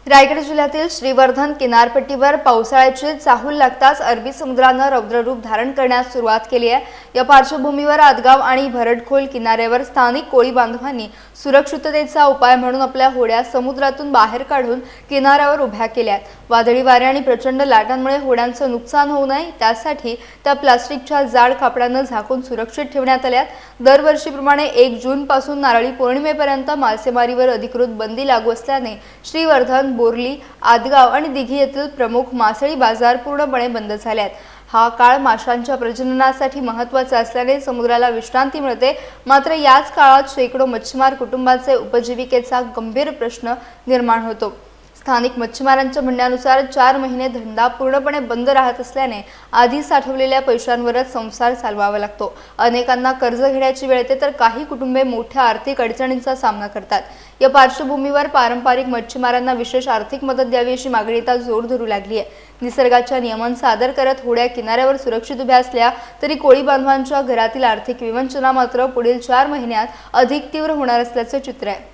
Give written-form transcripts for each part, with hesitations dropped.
रायगड जिल्ह्यातील श्रीवर्धन किनारपट्टीवर पावसाळ्याची चाहूल लागताच अरबी समुद्रानं रौद्ररूप धारण करण्यास सुरुवात केली आहे। या पार्श्वभूमीवर आदगाव आणि भरडखोल किनाऱ्यावर स्थानिक कोळी बांधवांनी सुरक्षिततेचा उपाय म्हणून आपल्या होड्या समुद्रातून बाहेर काढून किनाऱ्यावर उभ्या केल्या आहेत। वादळी वारे आणि प्रचंड लाटांमुळे होड्यांचं नुकसान होऊ नये त्यासाठी त्या प्लास्टिकच्या जाड कापडानं झाकून सुरक्षित ठेवण्यात आल्या आहेत। दरवर्षीप्रमाणे 1 जून पासून नारळी पौर्णिमेपर्यंत मासेमारीवर अधिकृत बंदी लागू असल्याने श्रीवर्धन, बोर्ली, आदगाव आणि दिघी येथील प्रमुख मासळी बाजार पूर्णपणे बंद झाले आहेत। हा काळ माशांच्या प्रजननासाठी महत्त्वाचा असल्याने समुद्राला विश्रांती मिळते, मात्र याच काळात शेकडो मच्छीमार कुटुंबांचे उपजीविकेचा गंभीर प्रश्न निर्माण होतो। स्थानिक मच्छीमारांच्या म्हणण्यानुसार 4 महिने धंदा पूर्णपणे बंद राहत असल्याने आधी साठवलेल्या पैशांवरच संसार चालवावा लागतो। अनेकांना कर्ज घेण्याची वेळ येते तर काही कुटुंबे मोठ्या आर्थिक अडचणींचा सामना करतात। या पार्श्वभूमीवर पारंपरिक मच्छीमारांना विशेष आर्थिक मदत द्यावी अशी मागणी आता जोर धरू लागली आहे। निसर्गाच्या नियमांचा आदर करत होड्या किनाऱ्यावर सुरक्षित उभ्या असल्या तरी कोळी बांधवांच्या घरातील आर्थिक विवंचना मात्र पुढील 4 महिन्यात अधिक तीव्र होणार असल्याचं चित्र आहे।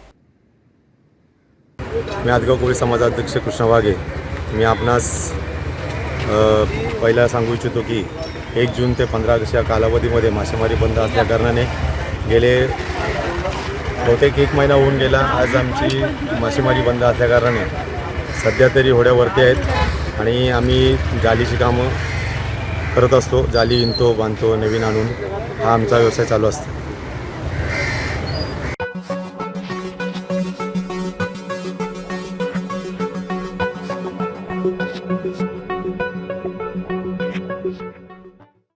मी आदगाव कोळी समाजाध्यक्ष कृष्ण वाघे। मी आपणास पहिला सांगू इच्छितो की 1 जून ते 15 ऑगस्ट या कालावधीमध्ये मासेमारी बंद असल्याकारणाने गेले बहुतेक 1 महिना होऊन गेला। आज आमची मासेमारी बंद असल्याकारणाने सध्या तरी होड्यावरती आहेत आणि आम्ही जालीची कामं करत असतो। जाली विणतो, बांधतो, नवीन आणून हा आमचा व्यवसाय चालू असतो।